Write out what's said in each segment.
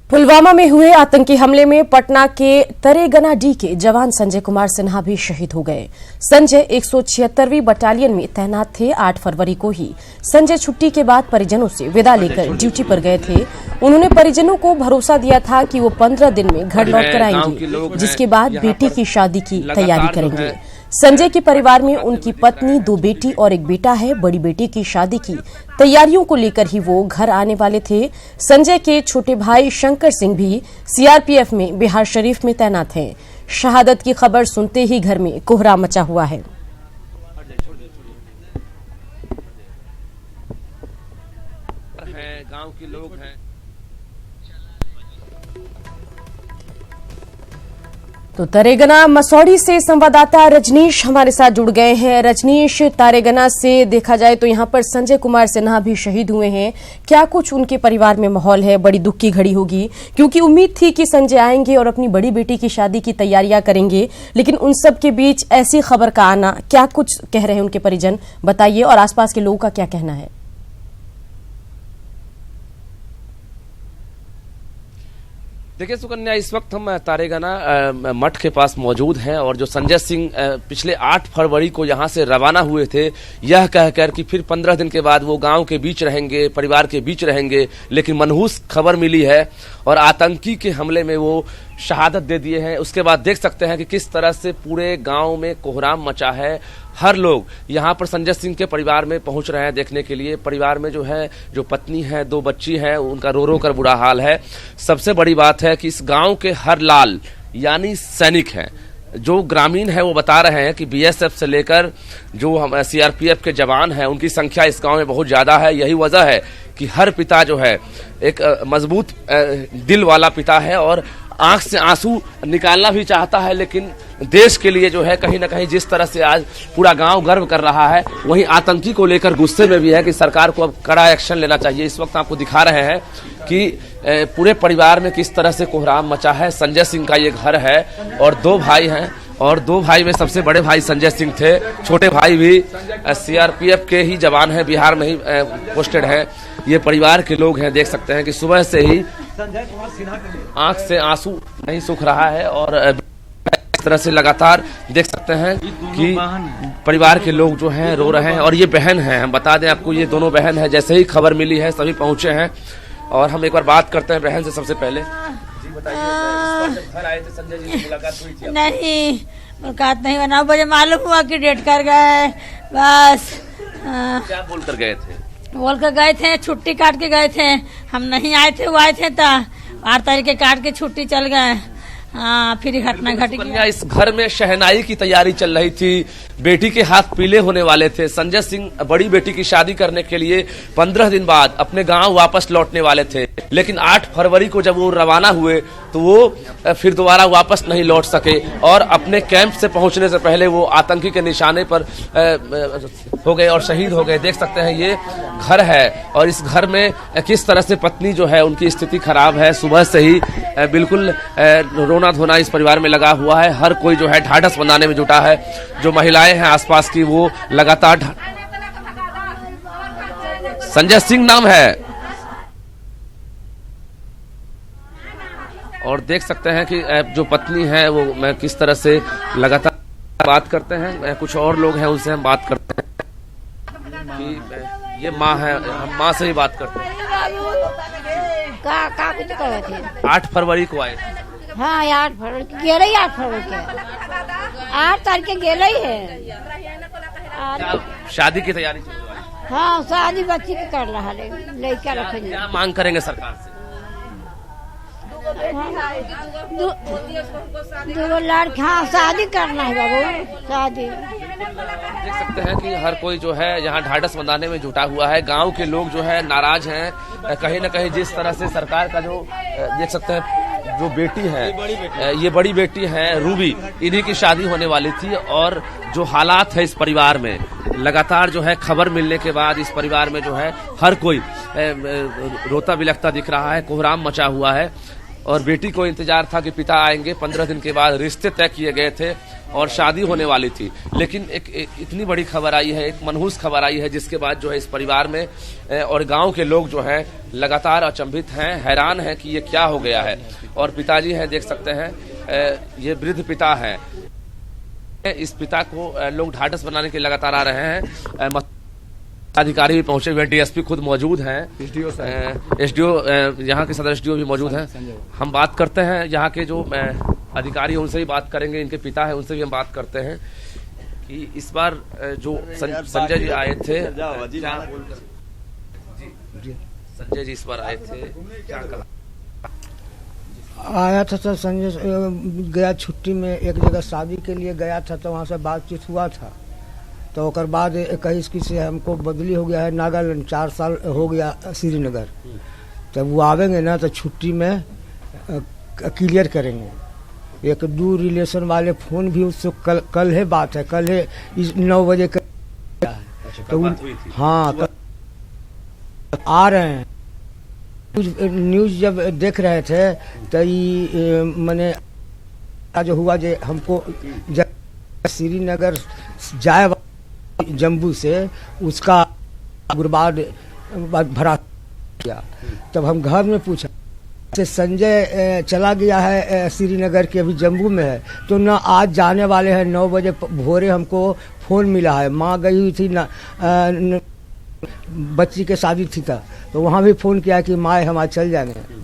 पुलवामा में हुए आतंकी हमले में पटना के तरेगनाडीह के जवान संजय कुमार सिन्हा भी शहीद हो गए। संजय 176वीं बटालियन में तैनात थे। 8 फरवरी को ही संजय छुट्टी के बाद परिजनों से विदा लेकर ड्यूटी पर गए थे। उन्होंने परिजनों को भरोसा दिया था कि वो 15 दिन में घर लौट कर आएंगे, जिसके बाद बेटी की शादी की तैयारी करेंगे। संजय के परिवार में उनकी पत्नी, 2 बेटी और 1 बेटा है। बड़ी बेटी की शादी की तैयारियों को लेकर ही वो घर आने वाले थे। संजय के छोटे भाई शंकर सिंह भी सीआरपीएफ में बिहार शरीफ में तैनात हैं। शहादत की खबर सुनते ही घर में कोहराम मचा हुआ है। गांव के लोग हैं। तो तरेगना मसौड़ी से संवाददाता रजनीश हमारे साथ जुड़ गए हैं। रजनीश, तारेगना से देखा जाए तो यहां पर संजय कुमार सिन्हा भी शहीद हुए हैं। क्या कुछ उनके परिवार में माहौल है? बड़ी दुख की घड़ी होगी, क्योंकि उम्मीद थी कि संजय आएंगे और अपनी बड़ी बेटी की शादी की तैयारियां करेंगे, लेकिन उन सब के बीच ऐसी खबर का आना, क्या कुछ कह रहे हैं उनके परिजन, बताइए, और आसपास के लोगों का क्या कहना है? देखिए सुकन्या, इस वक्त हम तारेगना मठ के पास मौजूद हैं और जो संजय सिंह पिछले 8 फरवरी को यहां से रवाना हुए थे, यह कहकर कि फिर 15 दिन के बाद वो गांव के बीच रहेंगे, परिवार के बीच रहेंगे, लेकिन मनहूस खबर मिली है और आतंकी के हमले में वो शहादत दे दिए हैं। उसके बाद देख सकते हैं कि किस तरह से पूरे गांव में कोहराम मचा है। हर लोग यहाँ पर संजय सिंह के परिवार में पहुंच रहे हैं देखने के लिए। परिवार में जो है, जो पत्नी है, 2 बच्ची हैं, उनका रो रो कर बुरा हाल है। सबसे बड़ी बात है कि इस गांव के हर लाल यानी सैनिक हैं। जो ग्रामीण है वो बता रहे हैं कि बीएसएफ से लेकर जो हम सीआरपीएफ के जवान हैं, उनकी संख्या इस गांव में बहुत ज्यादा है। यही वजह है कि हर पिता जो है एक मजबूत दिल वाला पिता है और आंख से आंसू निकालना भी चाहता है, लेकिन देश के लिए जो है कहीं ना कहीं जिस तरह से आज पूरा गांव गर्व कर रहा है, वहीं आतंकी को लेकर गुस्से में भी है कि सरकार को अब कड़ा एक्शन लेना चाहिए। इस वक्त आपको दिखा रहे हैं कि पूरे परिवार में किस तरह से कोहराम मचा है। संजय सिंह का ये घर है और 2 भाई हैं और 2 भाई में सबसे बड़े भाई संजय सिंह थे। छोटे भाई भी सीआरपीएफ के ही जवान हैं, बिहार में ही पोस्टेड हैं। ये परिवार के लोग हैं। देख सकते हैं कि सुबह से ही आंख से आंसू नहीं सूख रहा है और इस तरह से लगातार देख सकते हैं कि परिवार के लोग जो हैं रो रहे हैं। और ये बहन है, हम बता दें आपको, ये दोनों बहन है। जैसे ही खबर मिली है सभी पहुंचे हैं और हम एक बार बात करते हैं बहन से सबसे पहले। जी बताइए, घर आए थे संजय जी से मुलाकात हुई थी? नहीं, मुलाकात नहीं हुआ। 9 बजे मालूम हुआ कि डेट कर गए, बस। क्या बोल कर गए थे? बोल कर गए थे, छुट्टी काट के गए थे। हम नहीं आए थे, वो आए थे तो 8 तारीख के काट के छुट्टी चल गए। फिर घटना घट गई। इस घर में शहनाई की तैयारी चल रही थी, बेटी के हाथ पीले होने वाले थे। संजय सिंह बड़ी बेटी की शादी करने के लिए 15 दिन बाद अपने गांव वापस लौटने वाले थे, लेकिन 8 फरवरी को जब वो रवाना हुए तो वो फिर दोबारा वापस नहीं लौट सके और अपने कैंप से पहुंचने से पहले वो आतंकी के निशाने पर हो गए और शहीद हो गए। देख सकते हैं ये घर है और इस घर में किस तरह से पत्नी जो है उनकी स्थिति खराब है। सुबह से ही बिल्कुल रोना धोना इस परिवार में लगा हुआ है। हर कोई जो है ढाढ़स बनाने में जुटा है। जो महिलाएं हैं आसपास की, वो लगातार संजय सिंह नाम है और देख सकते हैं कि जो पत्नी है वो किस तरह से लगातार बात करते हैं। कुछ और लोग हैं, उनसे हम बात करते हैं कि ये माँ है, हम माँ से ही बात करते हैं। का कुछ कर थे? 8 फरवरी को आए थे। हाँ, 8 फरवरी के गेले, 8 फरवरी के 8 तारीख के गेले ही है। शादी की तैयारी चल रही है? हाँ, शादी बच्ची के कर रहा है, लड़का रखेंगे। क्या मांग करेंगे सरकार से? 2 लड़के। हाँ, शादी करना है बाबू, शादी। देख सकते हैं कि हर कोई जो है यहाँ ढाढ़स बंधाने में जुटा हुआ है। गांव के लोग जो है नाराज हैं कहीं ना कहीं, जिस तरह से सरकार का जो देख सकते हैं जो बेटी है, ये बड़ी बेटी है रूबी, इन्हीं की शादी होने वाली थी और जो हालात है इस परिवार में, लगातार जो है खबर मिलने के बाद इस परिवार में जो है हर कोई रोता बिलखता दिख रहा है। कोहराम मचा हुआ है। और बेटी को इंतजार था कि पिता आएंगे। 15 दिन के बाद रिश्ते तय किए गए थे और शादी होने वाली थी, लेकिन एक इतनी बड़ी खबर आई है, एक मनहूस खबर आई है, जिसके बाद जो है इस परिवार में और गांव के लोग जो हैं लगातार अचंभित हैं, हैरान हैं कि ये क्या हो गया है। और पिताजी हैं, देख सकते हैं, ये वृद्ध पिता हैं। इस पिता को लोग ढाढ़स बनाने के लिए लगातार आ रहे हैं। अधिकारी भी पहुंचे हुए हैं, डीएसपी खुद मौजूद हैं, एसडीओ यहाँ के सदर एसडीओ भी मौजूद हैं। हम बात करते हैं यहाँ के जो अधिकारी हैं, उनसे भी बात करेंगे, इनके पिता हैं उनसे भी हम बात करते हैं कि इस बार जो संजय जी आए थे, संजय जी इस बार आए थे, क्या कहा? आया था सर, संजय गया छुट्टी में, एक जगह शादी के लिए गया था, तो वहाँ से बातचीत हुआ था। तो ओकर बाद 21 से हमको बदली हो गया है नागालैंड, 4 साल हो गया श्रीनगर। तब वो आवेंगे ना तो छुट्टी में क्लियर करेंगे। एक 2 रिलेशन वाले फोन भी उससे कल है बात है, कल है 9 बजे तो हाँ आ रहे हैं। न्यूज जब देख रहे थे तो ये मैंने जो हुआ जो हमको श्रीनगर जाए जम्मू से उसका गुरबाद भरा किया। तब हम घर में पूछा से संजय चला गया है श्रीनगर के, अभी जम्मू में है, तो ना आज जाने वाले हैं 9 बजे भोरे हमको फोन मिला है। माँ गई हुई थी ना, बच्ची के शादी थी तो वहाँ भी फ़ोन किया कि माँ हम आज चल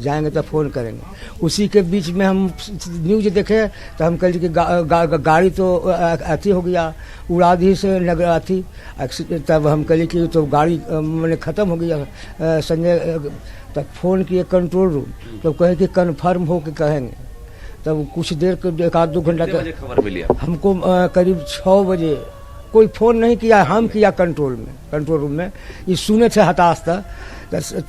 जाएंगे तो फ़ोन करेंगे। उसी के बीच में हम न्यूज देखे तो हम कहे कि गाड़ी तो अथी हो गया, उड़ा दी से नगर अथी। तब हम कहे कि तो गाड़ी मैंने ख़त्म हो गया। संजय तब फ़ोन किए कंट्रोल रूम, तो कहे कि कन्फर्म हो के कहेंगे। तब कुछ देर के 1-2 घंटा के खबर मिली हमको करीब 6 बजे कोई फ़ोन नहीं किया, हम किया कंट्रोल रूम में। ये सुने थे हताश था,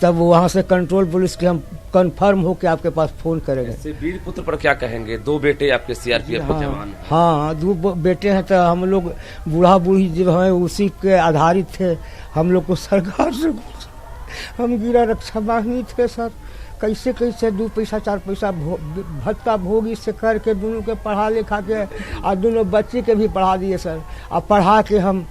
तब वहाँ से कंट्रोल पुलिस के हम कंफर्म हो के आपके पास फ़ोन करेंगे। वीर पुत्र पर क्या कहेंगे? 2 बेटे आपके सीआरपीएफ के जवान। हाँ 2 बेटे हैं, तो हम लोग बूढ़ा बूढ़ी जो है उसी के आधारित थे। हम लोग को सरकार से हम गिरा रक्षा वाहिनी थे सर, कैसे 2 पैसा 4 पैसा भत्ता भोग इससे करके दोनों के पढ़ा लिखा के और दोनों बच्चे के भी पढ़ा दिए सर। अब पढ़ा के हम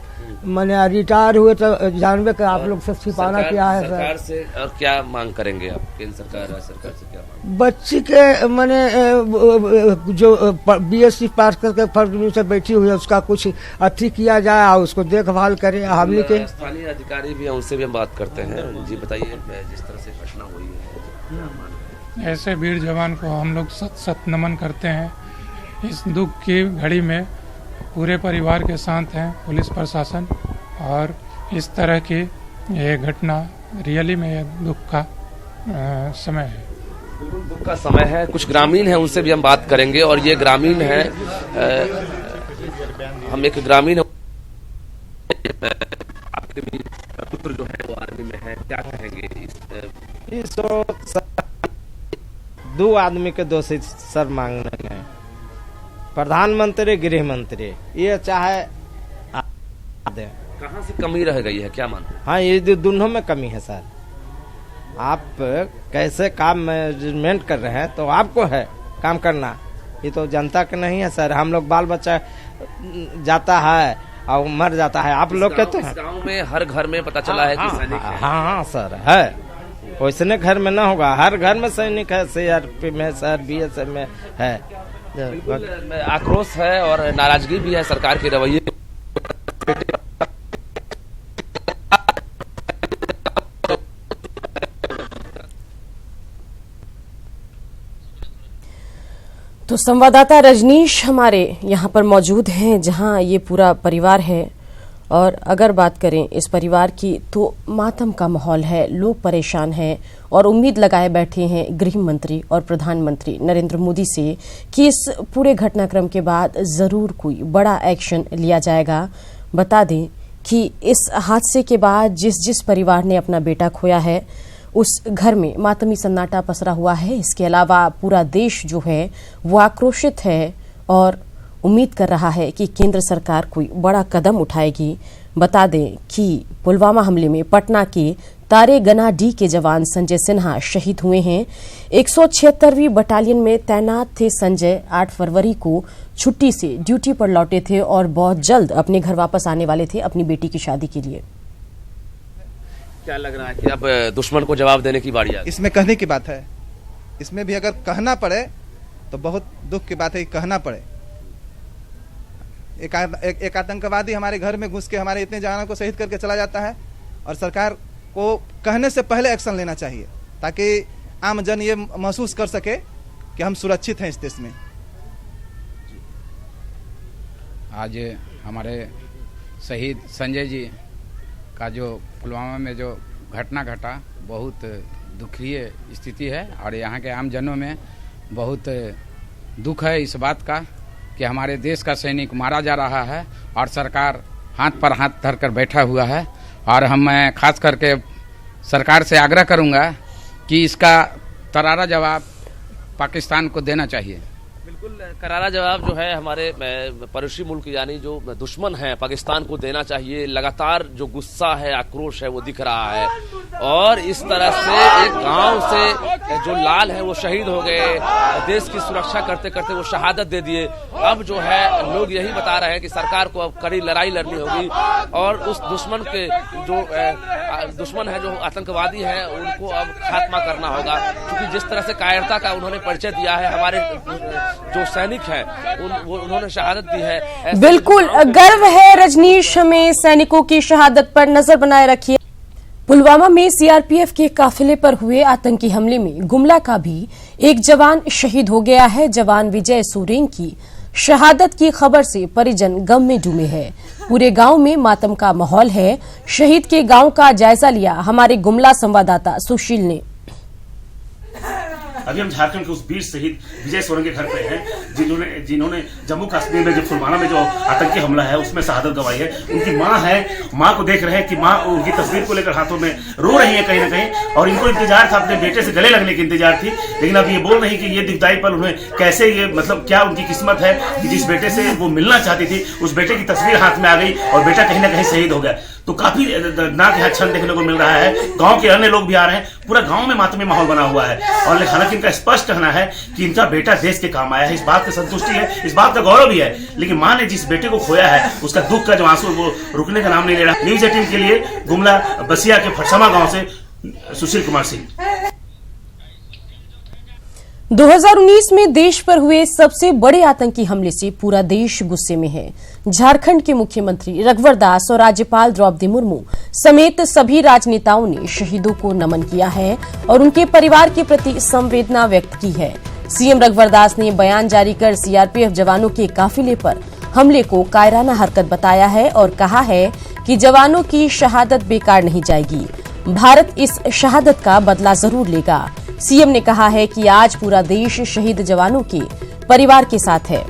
मैंने रिटायर हुए तो जानबे कर आप लोग से छिपाना क्या है सर। सरकार से और क्या मांग करेंगे आप? केंद्र सरकार से क्या मांग? बच्ची के मैंने जो बीएससी पास करके फर्स्ट से बैठी हुई है उसका कुछ अथी किया जाए और उसको देखभाल करे। हमने के स्थानीय अधिकारी भी हैं, उनसे भी हम बात करते हैं। जी बताइए, जिस तरह से घटना हुई है, ऐसे वीर जवान को हम लोग सत नमन करते हैं। इस दुख की घड़ी में पूरे परिवार के साथ हैं पुलिस प्रशासन, और इस तरह की ये घटना रियली में दुख का समय है। बिल्कुल दुख का समय है। कुछ ग्रामीण हैं, उनसे भी हम बात करेंगे। और ये ग्रामीण है, हम एक ग्रामीण आपके भी पुत्र जो है वो आर्मी में है, क्या कहेंगे? इस 2 आदमी के दोषी सर मांगने हैं, प्रधानमंत्री गृह मंत्री, ये चाहे दे। कहाँ से कमी रह गई है, क्या मानते हैं? हाँ ये दोनों में कमी है सर। आप कैसे काम मैनेजमेंट कर रहे हैं तो आपको है काम करना, ये तो जनता के नहीं है सर। हम लोग बाल बच्चा जाता है और मर जाता है, आप लोग कहते हैं। गांव में हर घर में पता चला है कि सैनिक है। हाँ सर है, वैसने घर में ना होगा, हर घर में सैनिक है, सीआरपी में सर, बीएसएफ में है। आक्रोश है और नाराजगी भी है सरकार के रवैये। तो संवाददाता रजनीश हमारे यहाँ पर मौजूद हैं, जहाँ ये पूरा परिवार है। और अगर बात करें इस परिवार की तो मातम का माहौल है, लोग परेशान हैं और उम्मीद लगाए बैठे हैं गृह मंत्री और प्रधानमंत्री नरेंद्र मोदी से कि इस पूरे घटनाक्रम के बाद जरूर कोई बड़ा एक्शन लिया जाएगा। बता दें कि इस हादसे के बाद जिस परिवार ने अपना बेटा खोया है उस घर में मातमी सन्नाटा पसरा हुआ है। इसके अलावा पूरा देश जो है वो आक्रोशित है और उम्मीद कर रहा है कि केंद्र सरकार कोई बड़ा कदम उठाएगी। बता दें कि पुलवामा हमले में पटना के तारेगना डी के जवान संजय सिन्हा शहीद हुए हैं। 176वीं बटालियन में तैनात थे संजय 8 फरवरी को छुट्टी से ड्यूटी पर लौटे थे और बहुत जल्द अपने घर वापस आने वाले थे अपनी बेटी की शादी के लिए। क्या लग रहा है कि अब दुश्मन को जवाब देने की बारी आ गई? इसमें कहने की बात है, इसमें भी अगर कहना पड़े तो बहुत दुख की बात है कि कहना पड़े। एक आतंकवादी हमारे घर में घुस के हमारे इतने जवानों को शहीद करके चला जाता है और सरकार को कहने से पहले एक्शन लेना चाहिए ताकि आम जन ये महसूस कर सके कि हम सुरक्षित हैं इस देश में। आज हमारे शहीद संजय जी का जो पुलवामा में जो घटना घटा बहुत दुखनीय स्थिति है और यहाँ के आम जनों में बहुत दुख है इस बात का कि हमारे देश का सैनिक मारा जा रहा है और सरकार हाथ पर हाथ धरकर बैठा हुआ है। और मैं खास करके सरकार से आग्रह करूंगा कि इसका करारा जवाब पाकिस्तान को देना चाहिए। बिल्कुल करारा जवाब जो है हमारे पड़ोसी मुल्क यानी जो दुश्मन है पाकिस्तान को देना चाहिए। लगातार जो गुस्सा है आक्रोश है वो दिख रहा है और इस तरह से एक गांव से जो लाल है वो शहीद हो गए, देश की सुरक्षा करते करते वो शहादत दे दिए। अब जो है लोग यही बता रहे हैं कि सरकार को अब कड़ी लड़ाई लड़नी होगी और उस दुश्मन के जो दुश्मन है जो आतंकवादी है उनको अब खात्मा करना होगा, क्योंकि जिस तरह से कायरता का उन्होंने परिचय दिया है हमारे जो सैनिक हैं उन्होंने शहादत दी है। बिल्कुल गर्व है रजनीश, हमें सैनिकों की शहादत पर नजर बनाए रखिए। पुलवामा में सीआरपीएफ के काफिले पर हुए आतंकी हमले में गुमला का भी एक जवान शहीद हो गया है। जवान विजय सोरेन की शहादत की खबर से परिजन गम में डूबे हैं। पूरे गांव में मातम का माहौल है। शहीद के गांव का जायजा लिया हमारे गुमला संवाददाता सुशील ने। अभी हम झारखंड के उस वीर शहीद विजय सोरेन के घर पे हैं जिन्होंने जम्मू कश्मीर में जो पुलवामा में जो आतंकी हमला है उसमें शहादत गवाई है। उनकी माँ है, माँ को देख रहे हैं कि माँ उनकी तस्वीर को लेकर हाथों में रो रही है कहीं ना कहीं और इनको इंतजार था, अपने बेटे से गले लगने की इंतजार थी। लेकिन अब ये बोल रही कि ये दुखदाई पल उन्हें कैसे ये मतलब क्या उनकी किस्मत है कि जिस बेटे से वो मिलना चाहती थी उस बेटे की तस्वीर हाथ में आ गई और बेटा कहीं ना कहीं शहीद हो गया। तो काफी दर्दनाक यहाँ क्षण देखने को मिल रहा है। गांव के अन्य लोग भी आ रहे हैं, पूरा गांव में मातमी माहौल बना हुआ है और हालांकि इनका स्पष्ट कहना है कि इनका बेटा देश के काम आया है। इस बात की संतुष्टि है, इस बात का गौरव भी है, लेकिन मां ने जिस बेटे को खोया है उसका दुख का जो आंसू वो रुकने का नाम नहीं ले रहा। न्यूज 18 के लिए गुमला बसिया के फटसमा गांव से सुशील कुमार सिंह। 2019 में देश पर हुए सबसे बड़े आतंकी हमले से पूरा देश गुस्से में है। झारखंड के मुख्यमंत्री रघुवर दास और राज्यपाल द्रौपदी मुर्मू समेत सभी राजनेताओं ने शहीदों को नमन किया है और उनके परिवार के प्रति संवेदना व्यक्त की है। सीएम रघुवर दास ने बयान जारी कर सीआरपीएफ जवानों के काफिले पर हमले को कायराना हरकत बताया है और कहा है कि जवानों की शहादत बेकार नहीं जाएगी। भारत इस शहादत का बदला जरूर लेगा। सीएम ने कहा है कि आज पूरा देश शहीद जवानों के परिवार के साथ है।